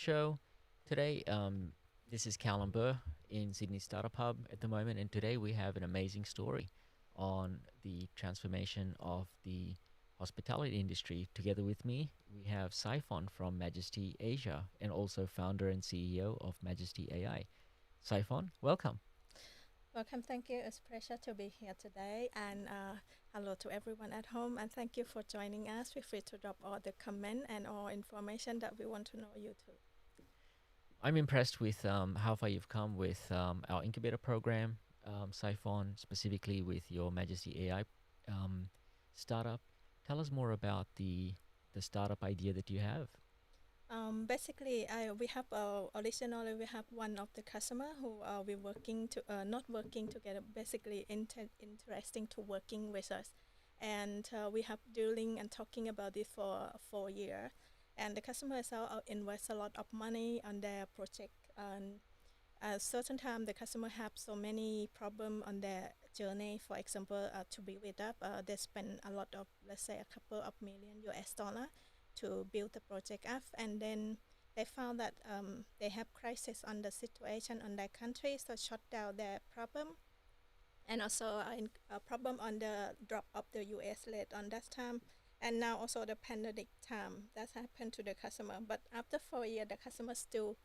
show. Today, this is Callum Bir in Sydney Startup Hub at the moment, and today we have an amazing story on the transformation of the hospitality industry. Together with me, we have Saifon from Majesty Asia and also founder and CEO of Majesty AI. Saifon, welcome. Welcome, thank you. It's a pleasure to be here today. And hello to everyone at home. And thank you for joining us. Feel free to drop all the comment and all information that we want to know you too. I'm impressed with how far you've come with our incubator program, Saifon, specifically with your Majesty AI startup. Tell us more about the startup idea that you have. Basically, we have originally we have one of the customer who we working to not working together. Basically, interesting to working with us, and we have dealing and talking about it for 4 years. And the customer as well invest a lot of money on their project. And at certain time, the customer have so many problem on their journey. For example, to be with us, they spend a lot of, let's say, a couple of million US dollar to build the project up, and then they found that they have crisis on the situation on their country, so shut down their problem, and also a problem on the drop of the US rate on that time, and now also the pandemic time that happened to the customer. But after 4 years, the customer still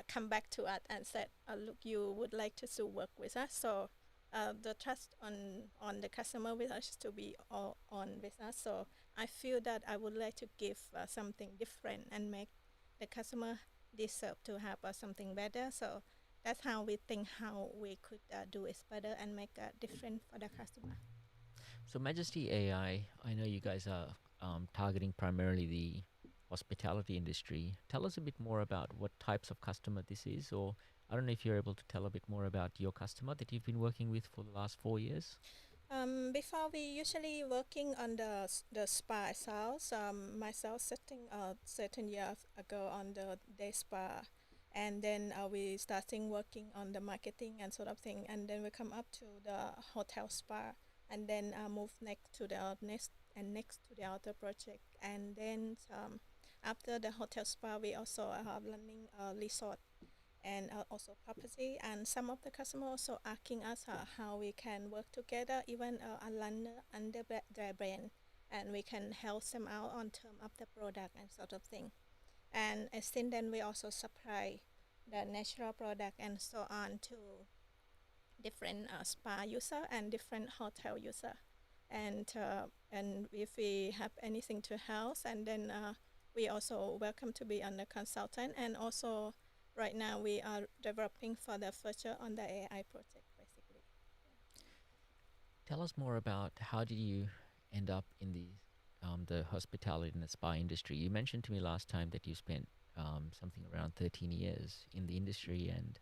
come back to us and said, "Look, you would like to still work with us." So the trust on the customer with us to be all on with us. So I feel that I would like to give something different and make the customer deserve to have something better. So that's how we think how we could do it better and make a different for the customer. So Majesty AI, I know you guys are targeting primarily the hospitality industry. Tell us a bit more about what types of customer this is, or I don't know if you're able to tell a bit more about your customer that you've been working with for the last 4 years. Before we usually working on the spa itself. Myself setting certain years ago on the day spa, and then we starting working on the marketing and sort of thing, and then we come up to the hotel spa, and then move next to the next to the other project, and then after the hotel spa, we also have running a resort and also property. And some of the customers also asking us how we can work together, even under their brand, and we can help them out on term of the product and sort of thing. And since then, we also supply the natural product and so on to different spa user and different hotel user. And if we have anything to help, and then we also welcome to be on the consultant, and also right now we are developing for the future on the AI project basically. Tell us more about how did you end up in the hospitality and the spa industry. You mentioned to me last time that you spent something around 13 years in the industry and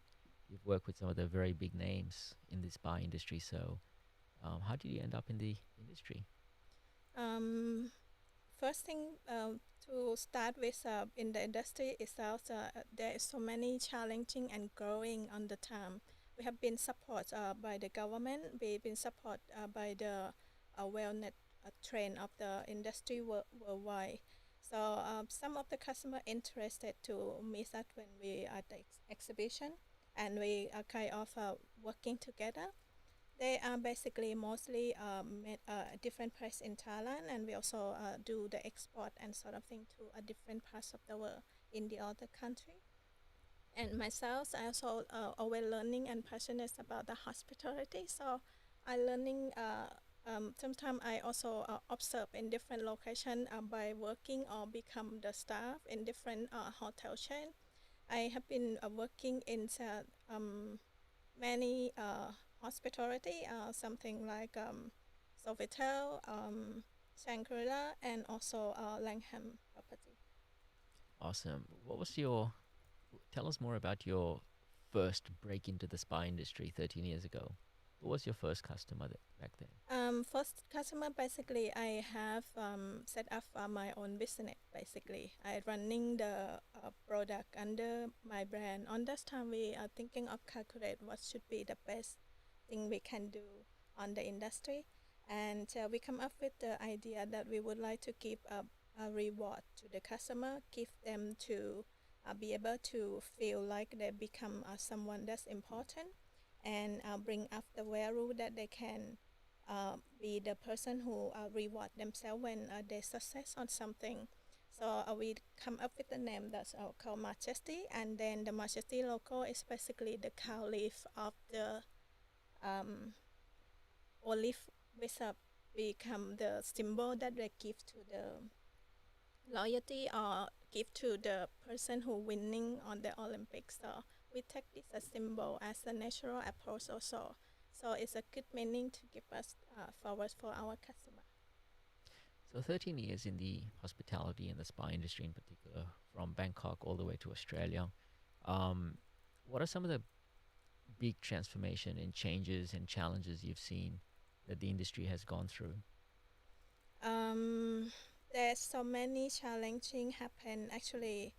you've worked with some of the very big names in the spa industry. So how did you end up in the industry? Um, First thing to start with in the industry itself, there is so many challenging and growing on the time. We have been supported by the government. We've been supported by the wellness trend of the industry worldwide. So some of the customer interested to meet us when we are at the exhibition, and we are kind of working together. They are basically mostly a different place in Thailand, and we also do the export and sort of thing to a different parts of the world in the other country. And myself, I also always learning and passionate about the hospitality. So I learning. Sometimes I also observe in different location by working or become the staff in different hotel chain. I have been working in many hospitality, something like Sofitel, Shangri-La, and also Langham property. Awesome. Tell us more about your first break into the spa industry 13 years ago. Who was your first customer back then? First customer, basically, I have set up my own business. Basically, I running the product under my brand. On this time, we are thinking of calculate what should be the best thing we can do on the industry, and we come up with the idea that we would like to give a reward to the customer, give them to be able to feel like they become someone that's important, and bring up the value that they can be the person who reward themselves when they success on something. So we come up with the name that's called Majesty, and then the Majesty logo is basically the cow leaf of the um, olive, which become the symbol that they give to the loyalty or give to the person who winning on the Olympics. So we take this as symbol as a natural approach also. So it's a good meaning to give us forward for our customer. So 13 years in the hospitality and the spa industry in particular, from Bangkok all the way to Australia. Um, what are some of the big transformation and changes and challenges you've seen that the industry has gone through? Um, there's so many challenging happen. Actually,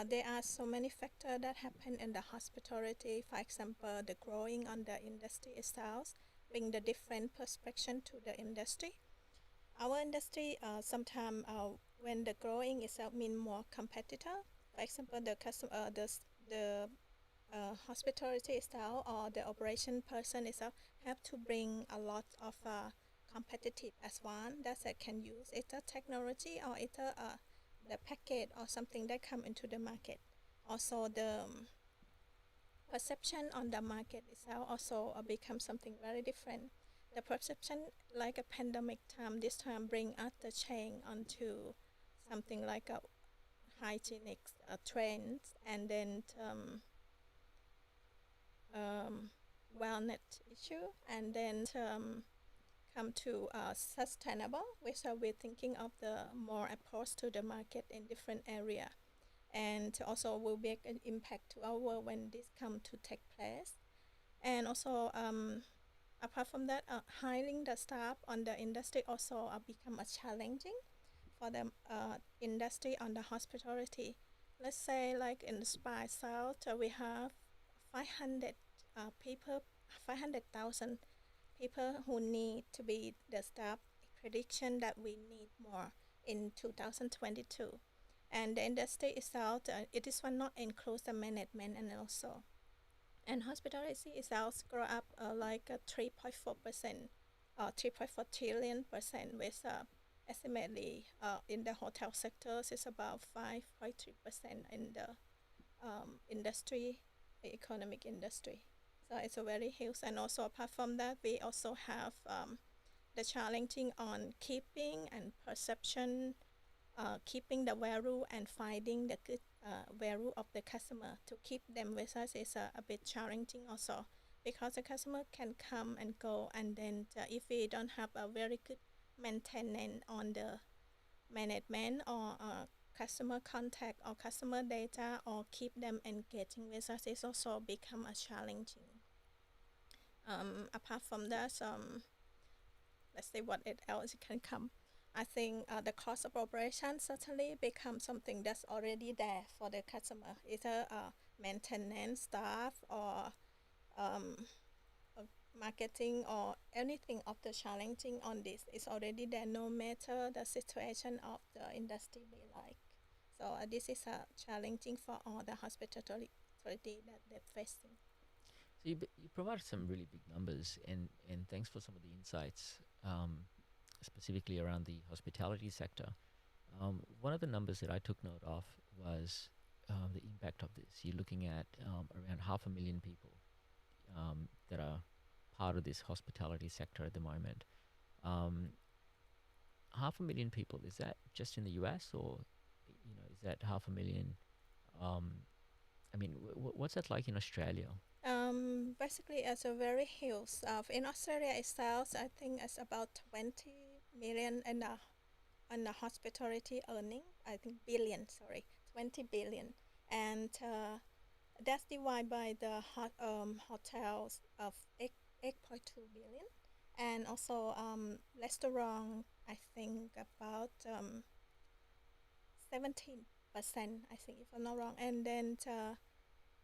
there are so many factors that happen in the hospitality. For example, the growing on the industry itself, bring the different perspective to the industry. Our industry sometimes when the growing itself mean more competitor. For example, the customer, the hospitality style or the operation person itself have to bring a lot of competitive as one that they can use either technology or either the package or something that come into the market. Also the perception on the market itself also become something very different. The perception like a pandemic time this time bring us the change onto something like a hygienic trends, and then um, wellness issue, and then come to sustainable, which we're thinking of the more approach to the market in different area, and also will make an impact to our world when this come to take place. And also apart from that, hiring the staff on the industry also become a challenging for the industry on the hospitality. Let's say like in the spa south, we have 500 people, 500,000 people who need to be the staff. Prediction that we need more in 2022. And the industry itself, it is one not includes the management and also. And hospitality itself grow up like 3.4%, 3.4 trillion%, with estimately in the hotel sectors is about 5.3% in the industry, the economic industry. So it's a very huge. And also apart from that, we also have the challenging on keeping and perception, keeping the value and finding the good value of the customer to keep them with us is a bit challenging also, because the customer can come and go, and then if we don't have a very good maintenance on the management or customer contact or customer data or keep them engaging with us, is also become a challenging. Apart from that, let's see what it else can come. I think the cost of operation certainly becomes something that's already there for the customer, either maintenance staff or um, marketing or anything of the challenging on this is already there, no matter the situation of the industry be like. So this is challenging for all the hospitality that they're facing. So you provided some really big numbers, and thanks for some of the insights, specifically around the hospitality sector. One of the numbers that I took note of was the impact of this. You're looking at around 500,000 people that are part of this hospitality sector at the moment. 500,000 people, is that just in the US, or is that 500,000? Um, I mean, what's that like in Australia? Basically, it's a very huge. In Australia itself, I think it's about 20 million in the hospitality earning. I think billion, sorry, 20 billion, and that's divided by the hotels of 8.2 billion, and also restaurant. I think about 17%. I think if I'm not wrong, and then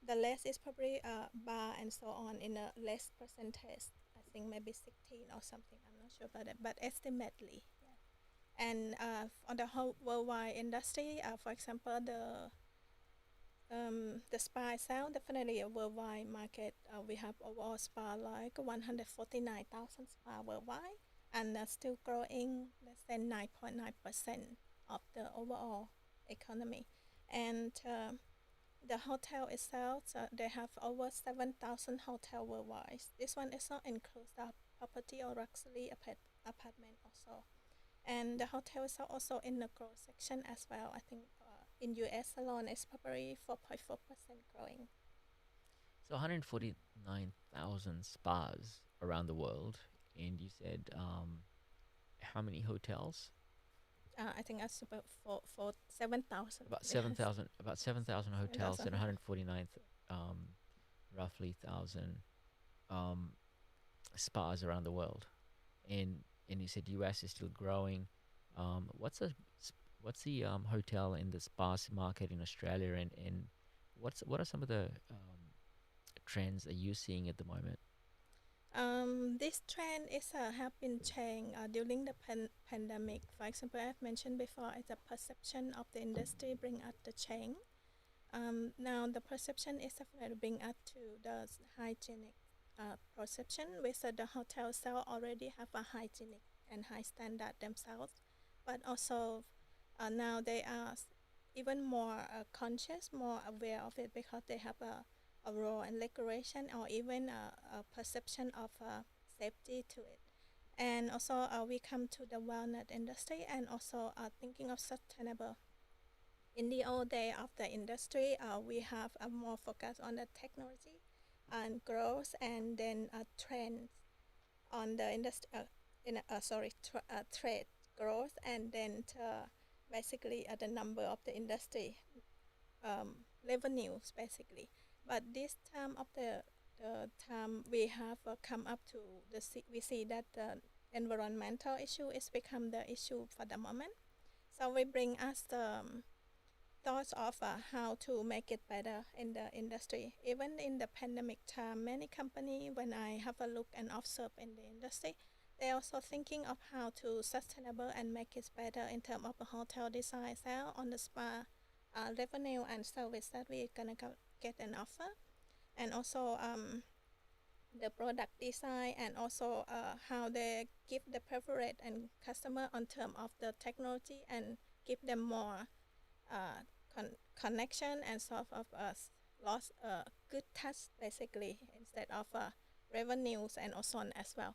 the less is probably bar and so on in a less percentage. I think maybe 16 or something. I'm not sure about that, but estimately, yeah. And on the whole worldwide industry, for example, the The spa itself definitely a worldwide market. We have overall spa like 149,000 spa worldwide, and that's still growing less than 9.9% of the overall economy. And the hotel itself, they have over 7,000 hotel worldwide. This one is not includes the property or luxury apartment also. And the hotels are also in the growth section as well. I think in US alone it's probably 4.4% growing. So 149,000 spas around the world, and you said how many hotels? I think that's about for 7,000. About Yes, 7,000. About 7,000 hotels 7,000 and hotels. 149, roughly thousand um, spas around the world, and you said US is still growing. What's the hotel in the spas market in Australia, and what are some of the trends that you're seeing at the moment? This trend is have been changed during the pandemic. For example, I've mentioned before, it's a perception of the industry bring up the change. Now the perception is definitely bring up to the hygienic perception, whether the hotel itself already have a hygienic and high standard themselves, but also now they are even more conscious, more aware of it because they have a role and regulation or even a perception of safety to it. And also we come to the wellness industry and also thinking of sustainable. In the old day of the industry, we have a more focus on the technology and growth and then trends on the industry, trade growth and then basically the number of the industry revenues basically. But this time of the time we have come up to we see that the environmental issue is become the issue for the moment. So we bring us the thoughts of how to make it better in the industry. Even in the pandemic time, many company, when I have a look and observe in the industry, they also thinking of how to sustainable and make it better in terms of the hotel design sale on the spa revenue and service that we're gonna get an offer, and also the product design and also how they give the preference and customer on terms of the technology and give them more uh, connection and sort of lost good touch basically instead of revenues and also on as well.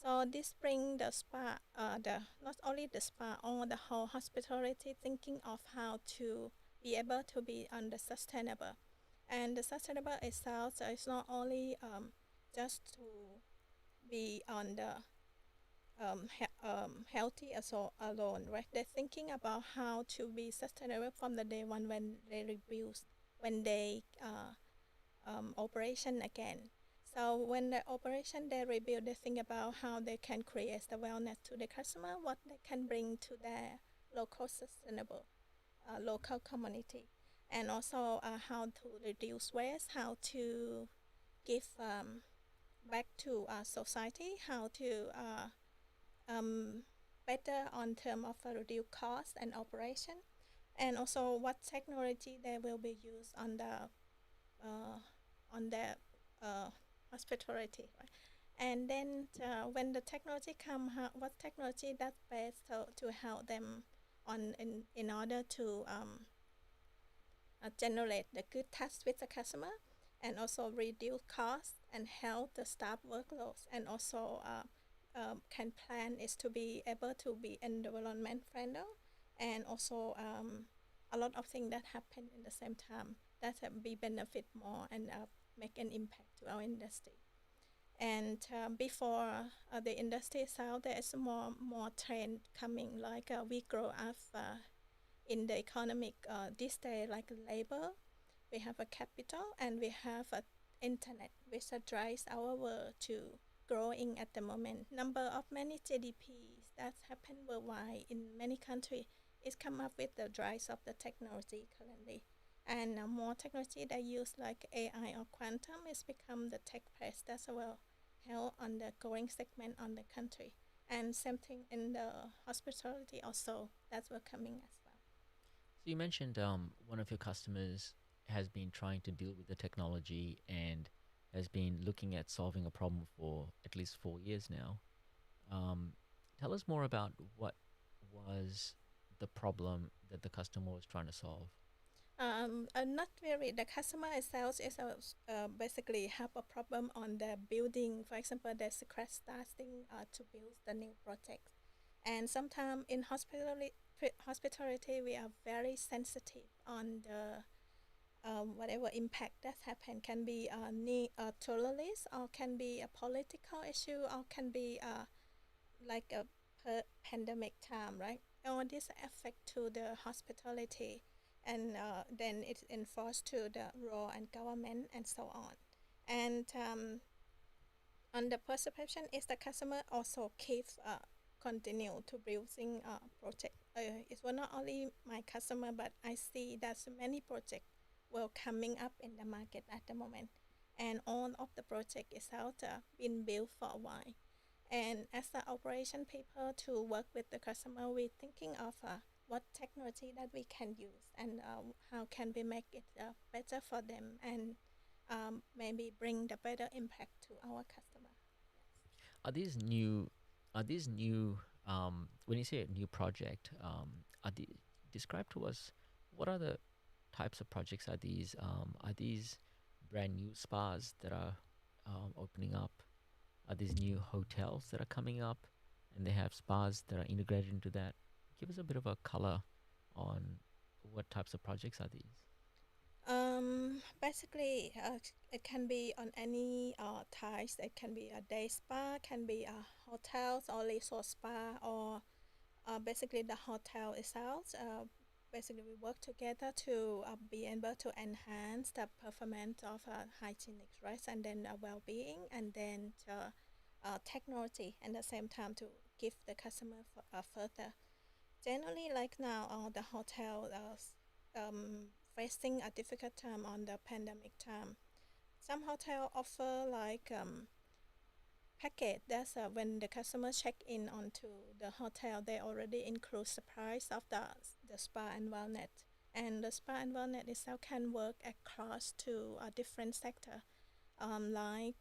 So this bring the spa, the not only the spa, all the whole hospitality thinking of how to be able to be on the sustainable. And the sustainable itself is not only just to be on the healthy also alone, right? They're thinking about how to be sustainable from the day one when they rebuild, when they operation again. So when the operation they rebuild, they think about how they can create the wellness to the customer, what they can bring to their local sustainable local community, and also how to reduce waste, how to give back to society, how to um, better on term of reduce cost and operation, and also what technology they will be used uh, on the uh, hospitality, right? And then when the technology come, what technology that's best to help them on in order to generate the good touch with the customer and also reduce cost and help the staff workloads and also can plan is to be able to be environment friendly and also a lot of things that happen in the same time that be benefit more and make an impact to our industry. And before the industry itself, there is more trend coming like we grow up in the economic this day like labor, we have a capital and we have a internet which drives our world to growing at the moment. Number of many GDPs that happen worldwide in many countries is come up with the rise of the technology currently. And more technology they use like AI or quantum is become the tech place that will help on the growing segment on the country. And same thing in the hospitality also, that's what coming as well. So you mentioned one of your customers. has been trying to deal with the technology and has been looking at solving a problem for at least 4 years now. Um, Tell us more about what was the problem that the customer was trying to solve. Not really. The customer itself is basically have a problem on the building. For example, they scratch starting to build the new project. And sometimes in hospitality, we are very sensitive on the whatever impact that happen. Can be a tourist, or can be a political issue, or can be like a pandemic time, right? All this affect to the hospitality, and then it's enforced to the law and government and so on. And on the perception is the customer also keeps continue to building project. It was not only my customer, but I see that many projects will coming up in the market at the moment, and all of the project is out been built for a while. And as the operation people to work with the customer, we're thinking of what technology that we can use, and how can we make it better for them, and maybe bring the better impact to our customer. Are these new? Are these new? When you say a new project, are the describe to us what are the types of projects are these? Are these brand new spas that are opening up? Are these new hotels that are coming up, and they have spas that are integrated into that? Give us a bit of a color on what types of projects are these. Basically, it can be on any types. It can be a day spa, can be a hotels or resort spa, or basically the hotel itself. Basically, we work together to be able to enhance the performance of hygienic, right, and then well-being, and then technology, and at the same time to give the customer further. Generally, like now, the hotel facing a difficult time on the pandemic time. Some hotel offer like package. That's when the customer check in onto the hotel, they already include the price of the spa and wellness. And the spa and wellness itself can work across to a different sector, like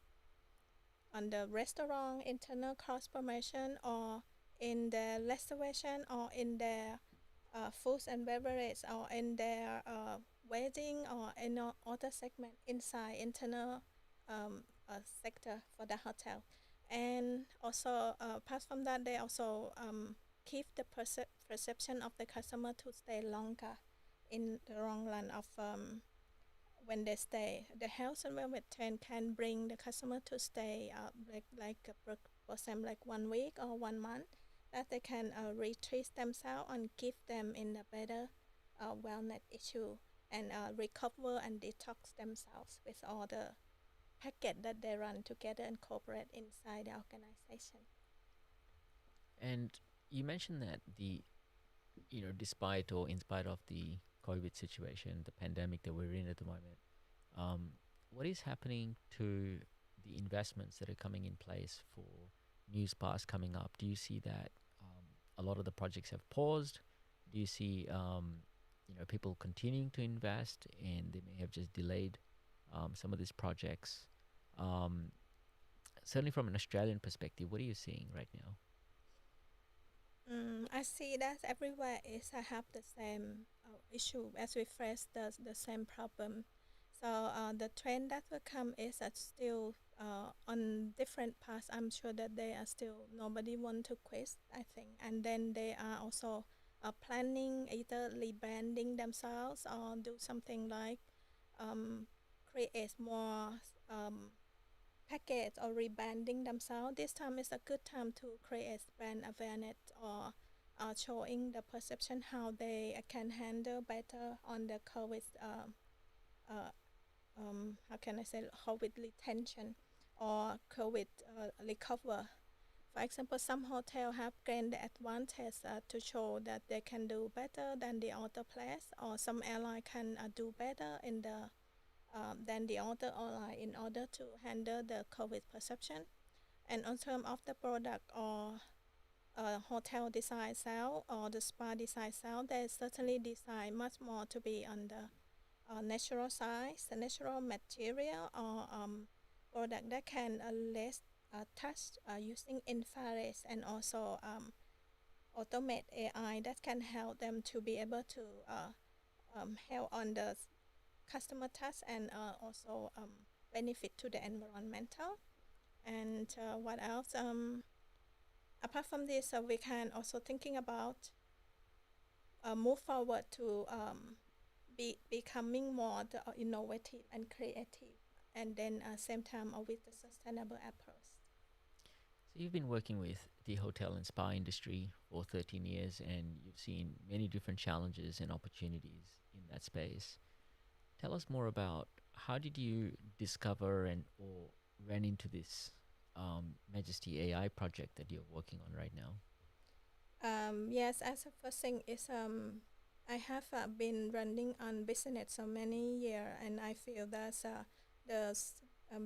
on the restaurant, internal cost promotion, or in the reservation, or in their foods and beverage, or in their wedding, or in other segment inside internal sector for the hotel. And also, apart from that, they also keep the perception of the customer to stay longer in the long run of when they stay. The health and wellness trend can bring the customer to stay for example, like 1 week or 1 month, that they can retreat themselves and keep them in a better wellness issue, and recover and detox themselves with all the packet that they run together and cooperate inside the organization. And you mentioned that despite or in spite of the COVID situation, the pandemic that we're in at the moment, um, what is happening to the investments that are coming in place for new spas coming up? Do you see that a lot of the projects have paused? Do you see people continuing to invest and they may have just delayed some of these projects? Um, Certainly from an Australian perspective, what are you seeing right now? I see that everywhere is have the same issue as we face the same problem. So the trend that will come is that still on different paths. I'm sure that they are still nobody want to quit, I think, and then they are also planning either rebranding themselves or do something like um, create more package or rebranding themselves. This time is a good time to create brand awareness, or showing the perception how they can handle better on the COVID. Uh, how can I say COVID retention or COVID recover. For example, some hotel have gained the advantage to show that they can do better than the other place, or some airline can do better in the than the other airline in order to handle the COVID perception. And on terms of the product or hotel design style or the spa design style, they certainly design much more to be on the natural science, natural material, or product that can less touch using infrared, and also automate AI that can help them to be able to help on the customer task, and also benefit to the environmental. And what else? Apart from this, we can also thinking about move forward to becoming more innovative and creative, and then same time with the sustainable approach. So you've been working with the hotel and spa industry for 13 years, and you've seen many different challenges and opportunities in that space. Tell us more about how did you discover and or ran into this Majesty AI project that you're working on right now? Yes, as a first thing is I have been running on business so many years, and I feel that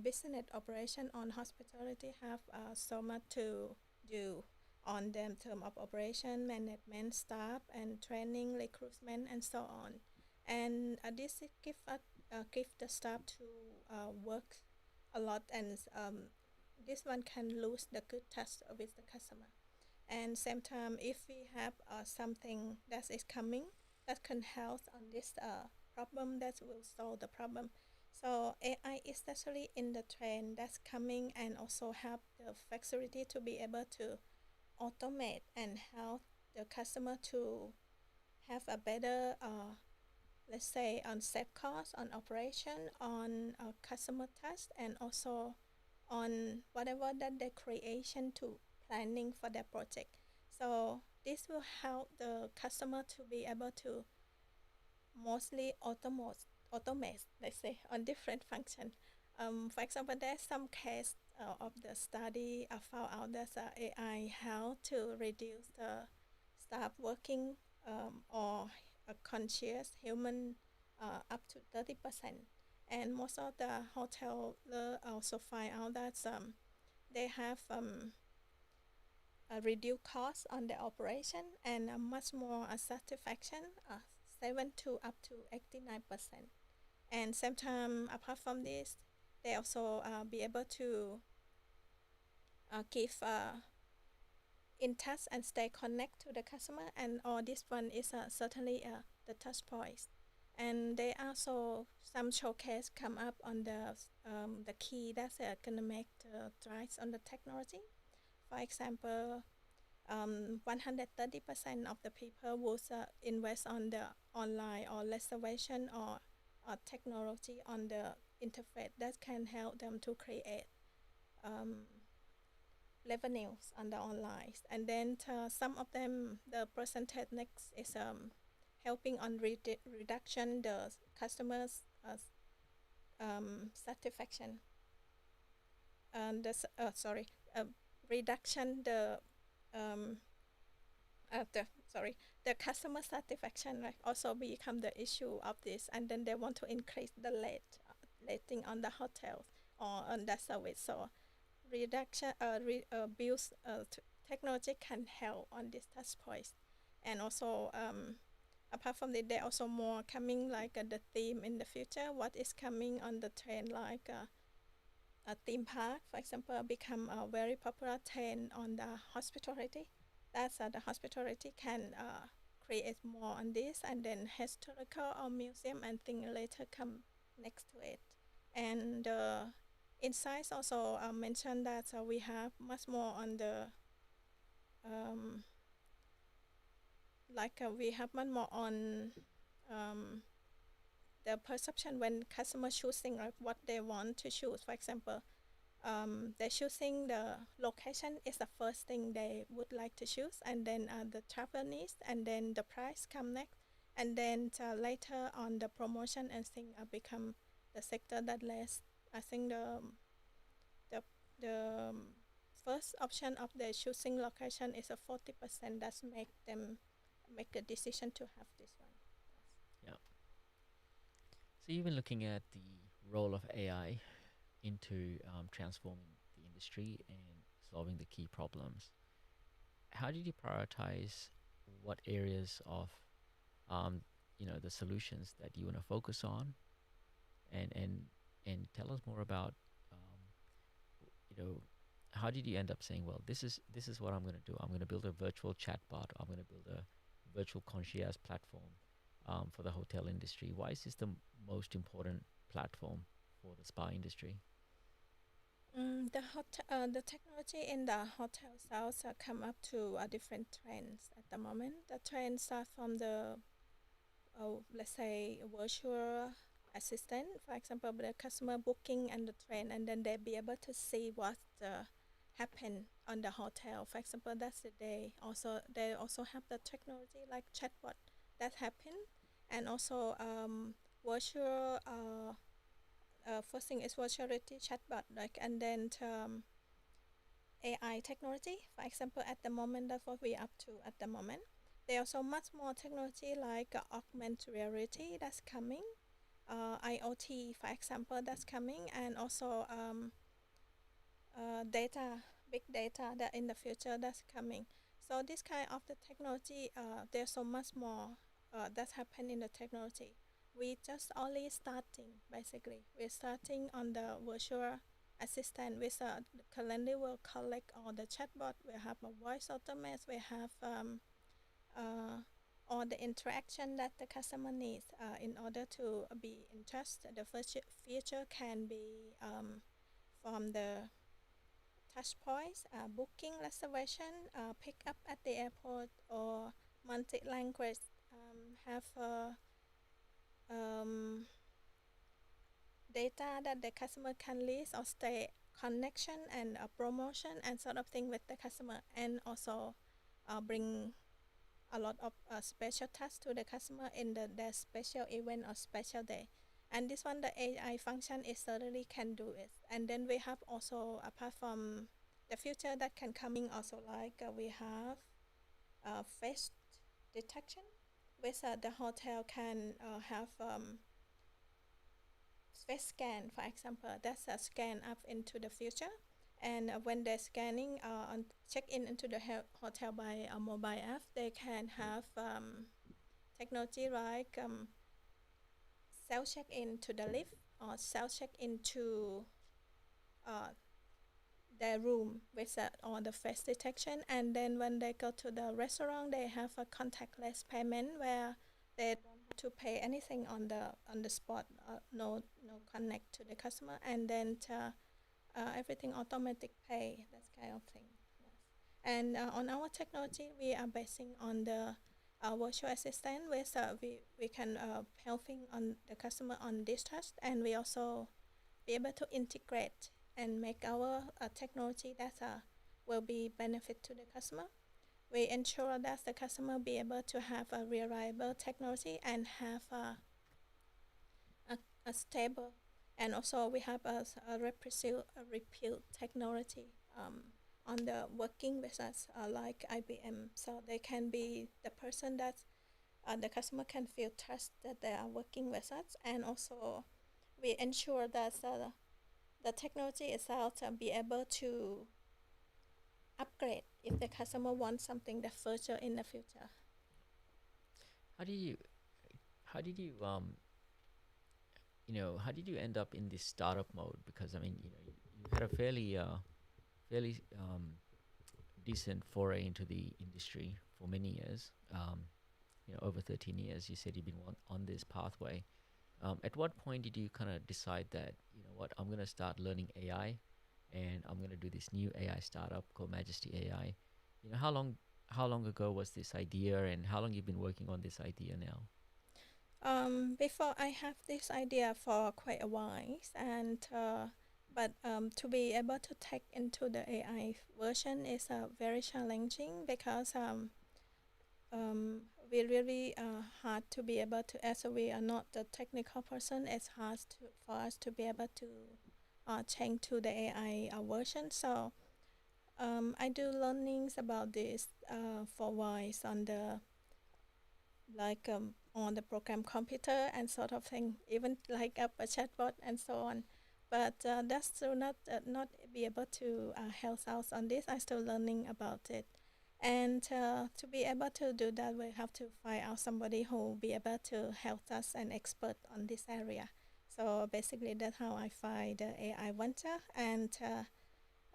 business operation on hospitality have so much to do on them term of operation, management, staff, and training, recruitment, and so on. And this give the staff to work a lot, and this one can lose the good touch with the customer. And same time, if we have something that is coming that can help on this problem, that will solve the problem. So AI is actually in the trend that's coming, and also have the flexibility to be able to automate and help the customer to have a better let's say on set cost, on operation, on customer touch, and also on whatever that the creation to planning for their project. So this will help the customer to be able to mostly automate, let's say, on different function. For example, there's some case of the study found out that AI how to reduce the staff working or a conscious human up to 30%. And most of the hotel also find out that they have a reduced cost on the operation, and a much more satisfaction, 7 to up to 89%. And sometimes apart from this, they also be able to give in touch and stay connect to the customer, and all this one is certainly the touch points. And they also some showcase come up on the key that's gonna make the strides on the technology. For example, 130% of the people would invest on the online or reservation or technology on the interface that can help them to create um, revenues on the online. And then some of them, the percentage next is helping on reduction the customers satisfaction, and reduction um, the customer satisfaction, right, also become the issue of this, and then they want to increase the rating on the hotels or on the service. So reduction builds technology can help on this touch points. And also apart from that, there also more coming like the theme in the future, what is coming on the trend, like a theme park, for example, become a very popular trend on the hospitality. That's the hospitality can create more on this, and then historical or museum and thing later come next to it. And insights also mentioned that we have much more on the we have much more on the perception when customer choosing like what they want to choose. For example, they're choosing the location is the first thing they would like to choose, and then the travel needs, and then the price come next, and then later on the promotion and thing become the sector that less. I think the the first option of the choosing location is a 40% that make them make the decision to have this one. Yeah. So you've been looking at the role of AI into transforming the industry and solving the key problems. How did you prioritize what areas of the solutions that you want to focus on, and tell us more about um, you know how did you end up saying, well, this is what I'm going to do. I'm going to build a virtual chatbot. I'm going to build a virtual concierge platform for the hotel industry. Why is this the most important platform for the spa industry? The technology in the hotel sales come up to different trends at the moment. The trends start from the let's say virtual assistant, for example, the customer booking and the train, and then they be able to see what happen on the hotel. For example, that's the day. Also, they also have the technology like chatbot that happen, and also virtual. First thing is virtual reality chatbot, like, and then AI technology. For example, at the moment, that's what we're up to at the moment. There are so much more technology like augmented reality that's coming, IoT, for example, that's coming, and also data, big data that in the future that's coming. So this kind of the technology, there's so much more that's happened in the technology. We just only starting basically. We're starting on the virtual assistant with currently will collect all the chatbot. We have a voice automate. We have uh, all the interaction that the customer needs in order to be in touch. The first feature can be from the touch points, booking, reservation, pick up at the airport, or multi-language, have um, data that the customer can list or stay connection and promotion and sort of thing with the customer, and also bring a lot of special touch to the customer in their special event or special day. And this one, the AI function is certainly can do it. And then we have also, apart from the future that can coming, also like we have face detection, with the hotel can have face scan, for example. That's a scan up into the future. And when they're scanning on check in into the hotel by a mobile app, they can have technology like self check in to the lift or self check into uh, their room with all the face detection. And then when they go to the restaurant, they have a contactless payment where they don't have to pay anything on the spot. No connect to the customer, and then everything automatic pay. That kind of thing. Yes. And on our technology, we are basing on the virtual assistant, where we can helping on the customer on this task, and we also be able to integrate and make our technology that will be benefit to the customer. We ensure that the customer be able to have a reliable technology and have a stable, and also we have a repeat technology on the working with us like IBM, so they can be the person that the customer can feel trust that they are working with us. And also we ensure that the technology itself be able to upgrade if the customer wants something that further in the future. How did you how did you how did you end up in this startup mode? Because I mean, you had a fairly decent foray into the industry for many years. Over 13 years. You said you've been on this pathway. At what point did you kind of decide that, what, I'm going to start learning AI, and I'm going to do this new AI startup called Majesty AI? How long ago was this idea, and how long you've been working on this idea now? Before I have this idea for quite a while, and but to be able to take into the AI version is very challenging, because we really hard to be able to, as we are not the technical person, it's hard for us to be able to change to the AI version. So I do learnings about this for voice on the like on the program computer and sort of thing, even like up a chatbot and so on. But that's still not be able to help us on this. I'm still learning about it. And to be able to do that, we have to find out somebody who will be able to help us and expert on this area. So basically, that's how I find the AI venture, and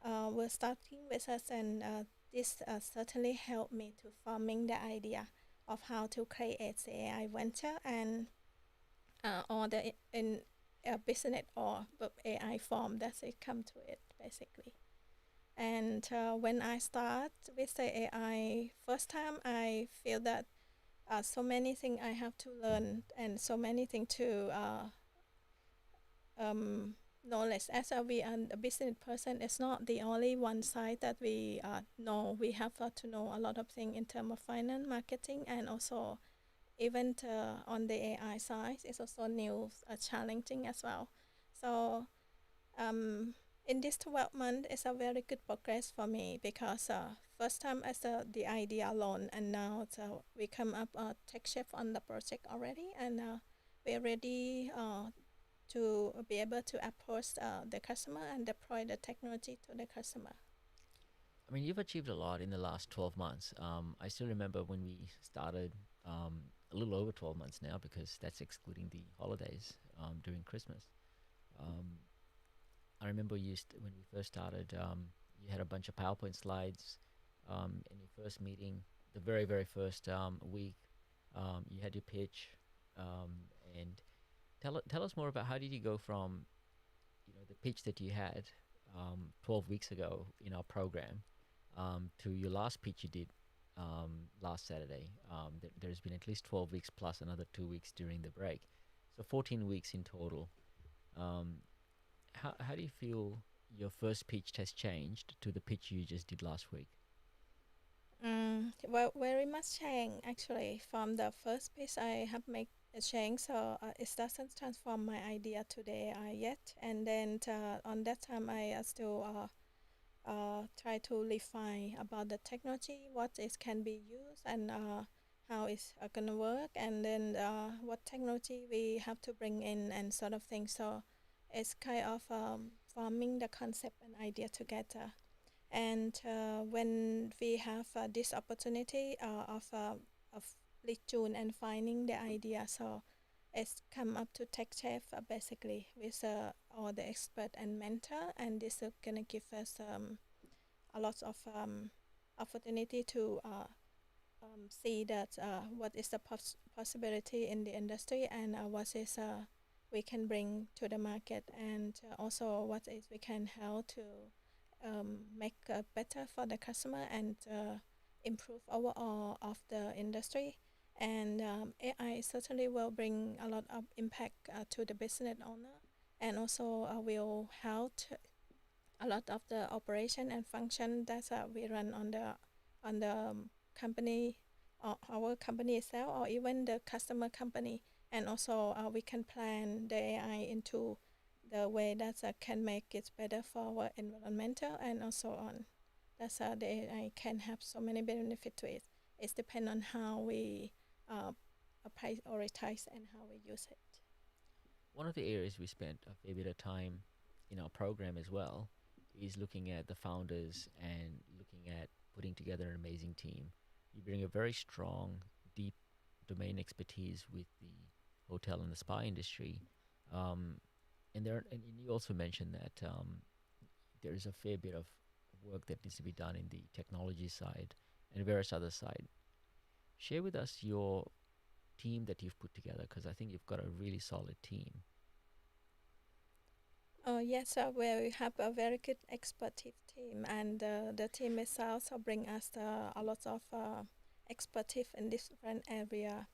we're starting with us, and this certainly helped me to forming the idea of how to create the AI venture and or the in business or AI form that it come to it basically. And when I start with the AI first time, I feel that so many things I have to learn and so many things to knowledge. As we are a business person, it's not the only one side that we know. We have to know a lot of things in terms of finance, marketing, and also even on the AI side, it's also new, challenging as well. So in this 12 months, it's a very good progress for me because first time as the idea alone, and now we come up tech chef on the project already, and we're ready to be able to approach the customer and deploy the technology to the customer. I mean, you've achieved a lot in the last 12 months. I still remember when we started, a little over 12 months now, because that's excluding the holidays during Christmas. Um, I remember when we first started, you had a bunch of PowerPoint slides in your first meeting. The very, very first week, you had your pitch. And tell us more about how did you go from, the pitch that you had 12 weeks ago in our program to your last pitch you did last Saturday. There's been at least 12 weeks plus another 2 weeks during the break. So 14 weeks in total. Um, how do you feel your first pitch has changed to the pitch you just did last week? Well, very much change actually from the first piece I have made a change, so it doesn't transform my idea to the AI yet. And then on that time, I still try to refine about the technology, what it can be used, and how it's gonna work, and then what technology we have to bring in and sort of thing. So it's kind of forming the concept and idea together. And when we have this opportunity of late June and finding the idea, so it's come up to tech chef basically with all the expert and mentor, and this is gonna give us a lot of opportunity to see that what is the possibility in the industry, and what is we can bring to the market, and also what is we can help to make better for the customer and improve overall of the industry. And AI certainly will bring a lot of impact to the business owner, and also will help a lot of the operation and function that we run on the company, our company itself, or even the customer company. And also we can plan the AI into the way that can make it better for our environmental and also on. That's the AI can have so many benefits to it. It depends on how we uh, prioritize and how we use it. One of the areas we spent a fair bit of time in our program as well is looking at the founders and looking at putting together an amazing team. You bring a very strong, deep domain expertise with the hotel and the spa industry. Um, and you also mentioned that there is a fair bit of work that needs to be done in the technology side and various other side. Share with us your team that you've put together, because I think you've got a really solid team. Yes, we have a very good expertise team, and the team itself also bring us a lot of expertise in different area.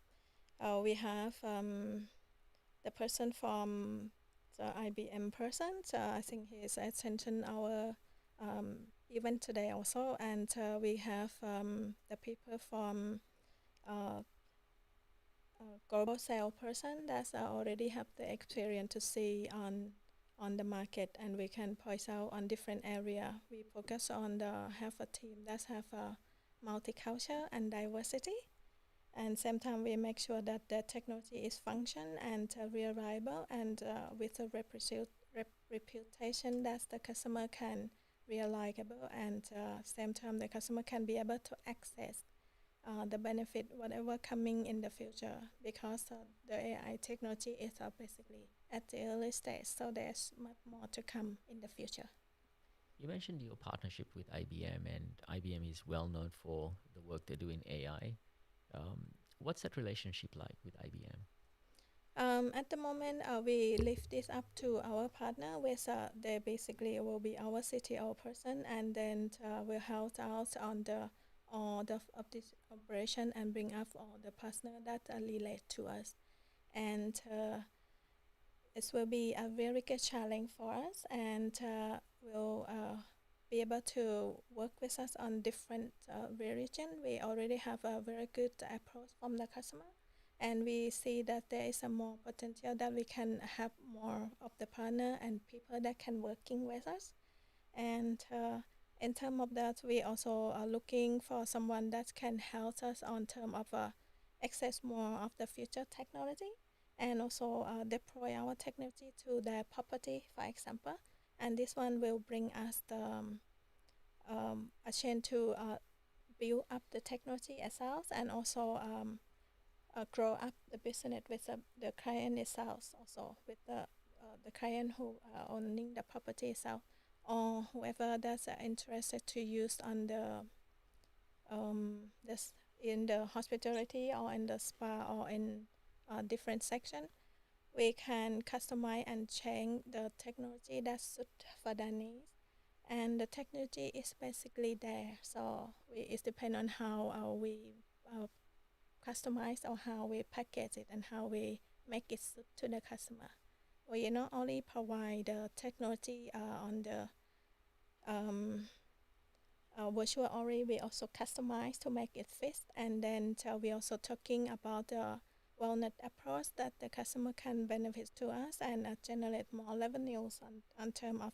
We have the person from the IBM person, so I think he is attention our event today also, and we have the people from uh, global sales person that already have the experience to see on the market, and we can point out on different area. We focus on the have a team that have a multicultural and diversity, and same time we make sure that the technology is function and reliable, and with a reputation that the customer can reliable, and same time the customer can be able to access the benefit whatever coming in the future, because the AI technology is basically at the early stage, so there's much more to come in the future. You mentioned your partnership with IBM, and IBM is well known for the work they do in AI. What's that relationship like with IBM? At the moment, we leave this up to our partner, which they basically will be our CTO person, and then will help out on the all of this operation and bring up all the partner that relate to us. And it will be a very good challenge for us, and will be able to work with us on different region. We already have a very good approach from the customer, and we see that there is a more potential that we can have more of the partner and people that can working with us. And in terms of that, we also are looking for someone that can help us on term of access more of the future technology, and also deploy our technology to their property, for example. And this one will bring us the a chance to build up the technology itself, and also grow up the business with the client itself, also with the client who owning the property itself, or whoever that's interested to use on the this in the hospitality or in the spa or in different section. We can customize and change the technology that suit for their needs, and the technology is basically there. So it depends on how we customize, or how we package it, and how we make it suit to the customer. We not only provide the technology on the virtual already, we also customize to make it fit, and then we also talking about the wellness approach that the customer can benefit to us, and generate more revenues on term of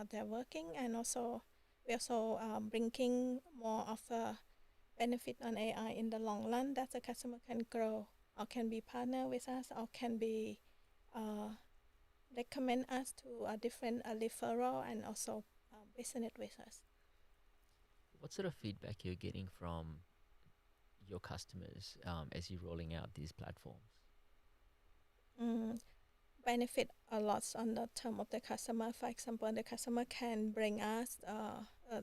their working, and also we also bringing more of a benefit on AI in the long run, that the customer can grow, or can be partner with us, or can be recommend us to a different referral, and also business with us. What sort of feedback you're getting from your customers as you're rolling out these platforms? Benefit a lot on the term of the customer. For example, the customer can bring us,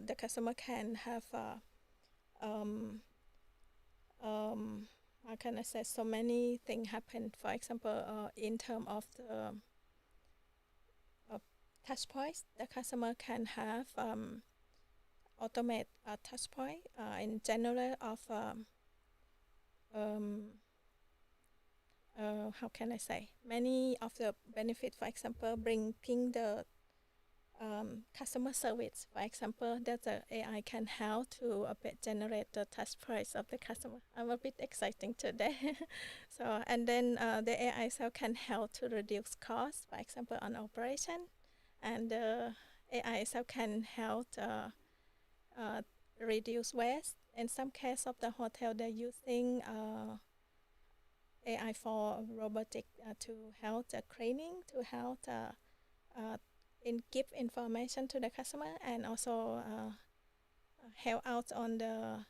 the customer can have how can I say, so many things happen. For example, in terms of the touch points, the customer can have automate a touch point in general of how can I say, many of the benefit. For example, bringing the customer service, for example, that the AI can help to generate the touch points of the customer. I'm a bit exciting today. So, and then the AI itself can help to reduce costs, for example, on operation, and the AI itself can help reduce waste. In some case of the hotel, they're using AI for robotic to help the cleaning, to help give information to the customer, and also help out on the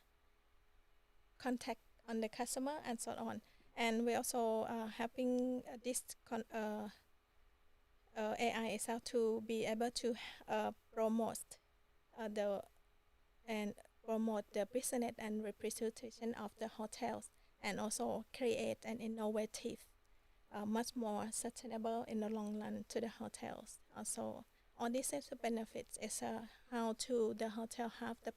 contact on the customer, and so on. And we also helping this AI itself to be able to promote the and promote the business and representation of the hotels, and also create an innovative, much more sustainable in the long run to the hotels. Also, all these benefits is how to the hotel have the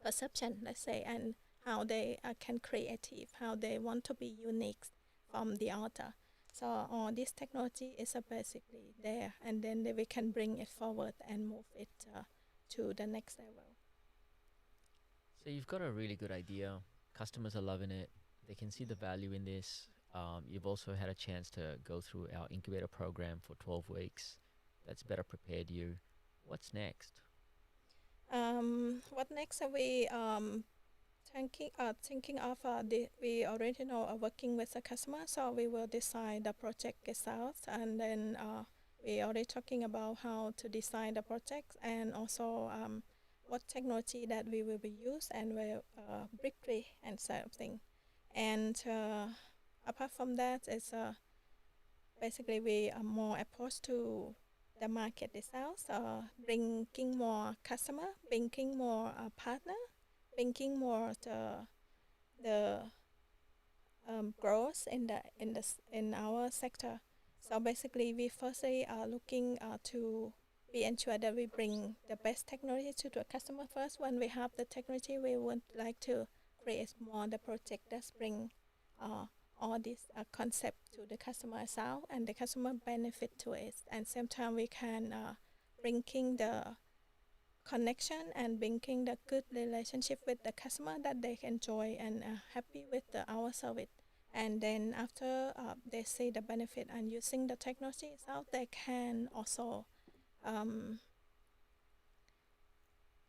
perception, let's say, and how they can creative, how they want to be unique from the other. So all this technology is basically there, and then we can bring it forward and move it to the next level. So you've got a really good idea. Customers are loving it. They can see the value in this. You've also had a chance to go through our incubator program for 12 weeks. That's better prepared you. What's next? What next? We thinking of we already know working with the customer, so we will decide the project itself, and then we already talking about how to design the project and also what technology that we will be used and where brickly and sort of thing. And apart from that, it's basically we are more approach to the market itself, bringing more customer, bringing more partner, bringing more the growth in our sector. So basically, we firstly are looking to be ensure that we bring the best technology to the customer first. When we have the technology, we would like to create more the project that bring all this concept to the customer as well, and the customer benefit to it. And same time, we can bringing the connection and bringing the good relationship with the customer that they enjoy and happy with our service. And then after they see the benefit and using the technology itself, they can also um,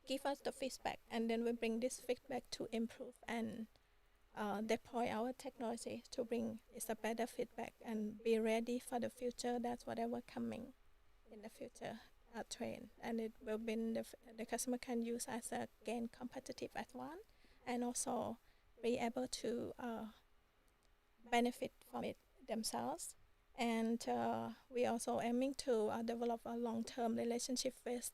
give us the feedback, and then we bring this feedback to improve and deploy our technology to bring is a better feedback and be ready for the future. That's whatever coming in the future trend, and it will be the customer can use as a gain competitive advantage and also be able to benefit from it themselves. And we also aiming to develop a long-term relationship with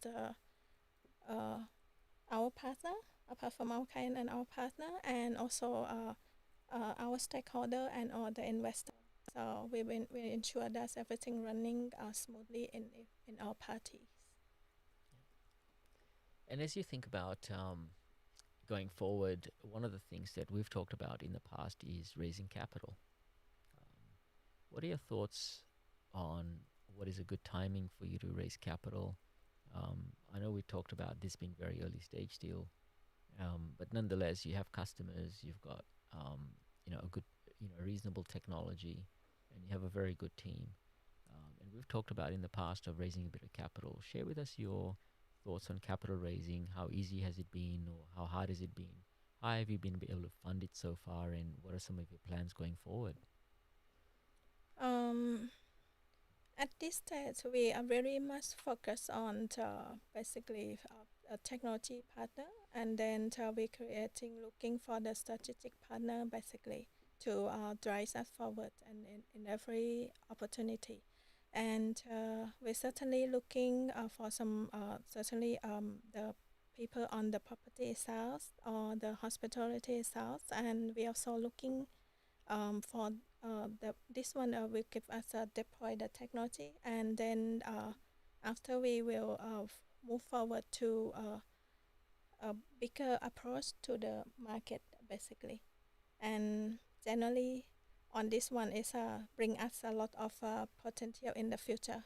our partner, apart from our client and our partner, and also our stakeholder and all the investor. So we ensure that everything running smoothly in our parties. And as you think about going forward, one of the things that we've talked about in the past is raising capital. What are your thoughts on what is a good timing for you to raise capital? I know we talked about this being very early stage still, but nonetheless, you have customers, you've got a good, reasonable technology, and you have a very good team. And we've talked about in the past of raising a bit of capital. Share with us your thoughts on capital raising. How easy has it been, or how hard has it been? How have you been able to fund it so far, and what are some of your plans going forward? Um, at this stage, we are very much focused on basically a technology partner, and then we looking for the strategic partner basically to drive us forward and in every opportunity. And we're certainly looking for some certainly the people on the property sales or the hospitality sales, and we also looking for this one will give us deploy the technology, and then after we will move forward to a bigger approach to the market basically. And generally on this one is bring us a lot of potential in the future.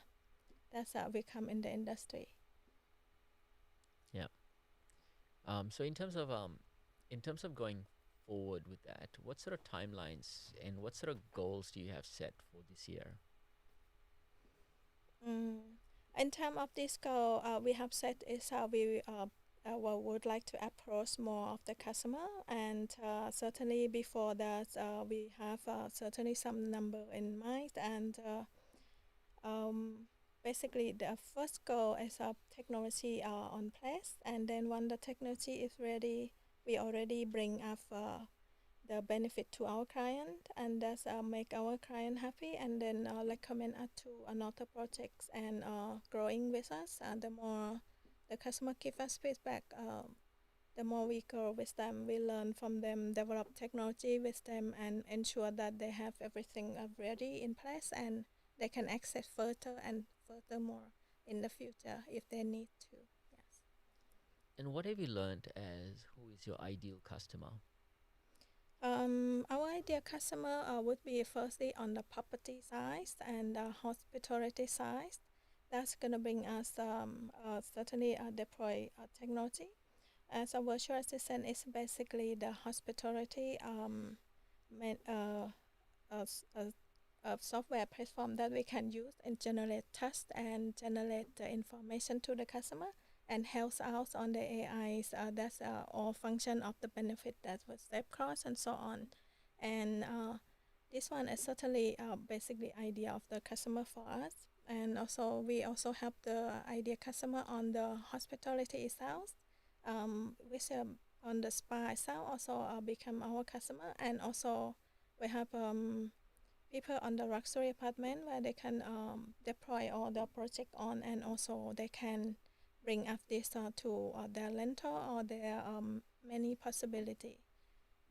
That's will come in the industry. Yeah. So in terms of going forward with that, what sort of timelines and what sort of goals do you have set for this year? Mm. In terms of this goal, we have said is how we would like to approach more of the customer, and certainly before that, we have certainly some number in mind, and basically the first goal is technology on place, and then when the technology is ready, we already bring up the benefit to our client, and that's make our client happy, and then recommend us to another projects and growing with us. And the more the customer give us feedback, the more we grow with them, we learn from them, develop technology with them, and ensure that they have everything ready in place, and they can access further and furthermore in the future if they need to. Yes. And what have you learned as who is your ideal customer? Our ideal customer would be firstly on the property side and hospitality side. That's going to bring us certainly deploy technology. As a virtual assistant is basically the hospitality main, software platform that we can use and generate tests and generate the information to the customer and help out on the AIs. That's all function of the benefit that was save cost and so on. And this one is certainly basically idea of the customer for us. And also we also help the ideal customer on the hospitality itself, which on the spa itself also become our customer. And also we have people on the luxury apartment where they can deploy all the project on, and also they can bring up this to their rental or their many possibility.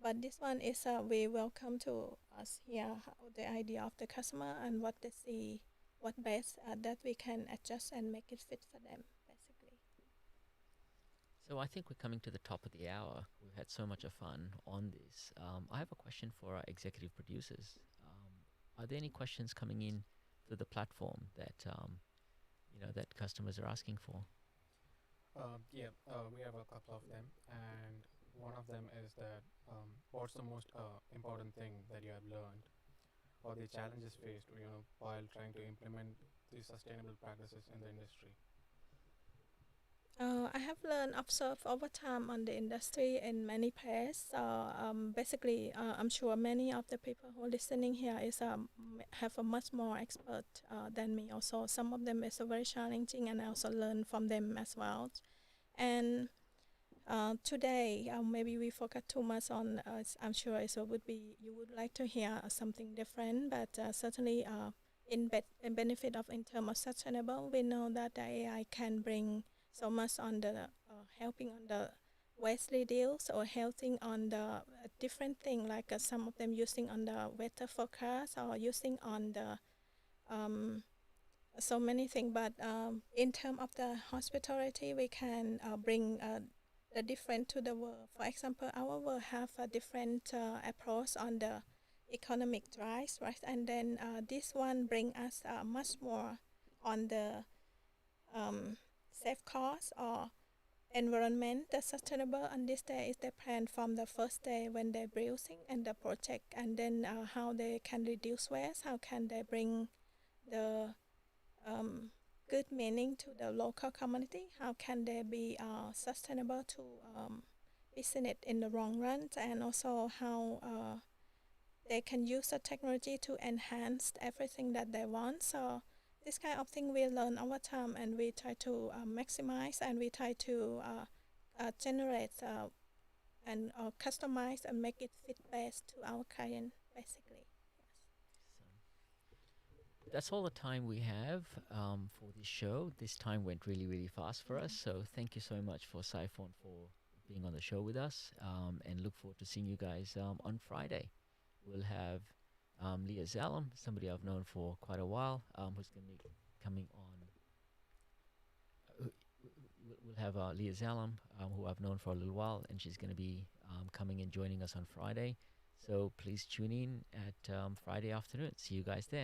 But this one is we welcome to us here the idea of the customer and what they see, what best that we can adjust and make it fit for them, basically. So I think we're coming to the top of the hour. We've had so much of fun on this. I have a question for our executive producers. Are there any questions coming in to the platform that that customers are asking for? Yeah, we have a couple of them, and one of them is that what's the most important thing that you have learned, or the challenges faced, while trying to implement these sustainable practices in the industry? I have learned, observed over time on the industry in many pairs. Basically, I'm sure many of the people who are listening here is have a much more expert than me. Also, some of them is very challenging, and I also learn from them as well. And today, maybe we focus too much on. I'm sure it would be you would like to hear something different, but certainly, in benefit of in terms of sustainable, we know that the AI can bring so much on the helping on the waste reduce or helping on the different thing, like some of them using on the weather forecast or using on the so many things. But in terms of the hospitality, we can bring the different to the world. For example, our world have a different approach on the economic drive, right? And then this one bring us much more on the safe cost or environment the sustainable. On this day is the plan from the first day when they're building and the project, and then how they can reduce waste, how can they bring the good meaning to the local community, how can they be sustainable to business in the long run, and also how they can use the technology to enhance everything that they want. So this kind of thing we learn over time, and we try to maximize, and we try to generate and customize and make it fit best to our client, basically. So that's all the time we have for this show. This time went really, really fast for us. So thank you so much for Saifon for being on the show with us, and look forward to seeing you guys on Friday. We'll have Leah Zalem, somebody I've known for quite a while, who's going to be coming on. We'll have Leah Zalem, who I've known for a little while, and she's going to be coming and joining us on Friday. So please tune in at Friday afternoon. See you guys then.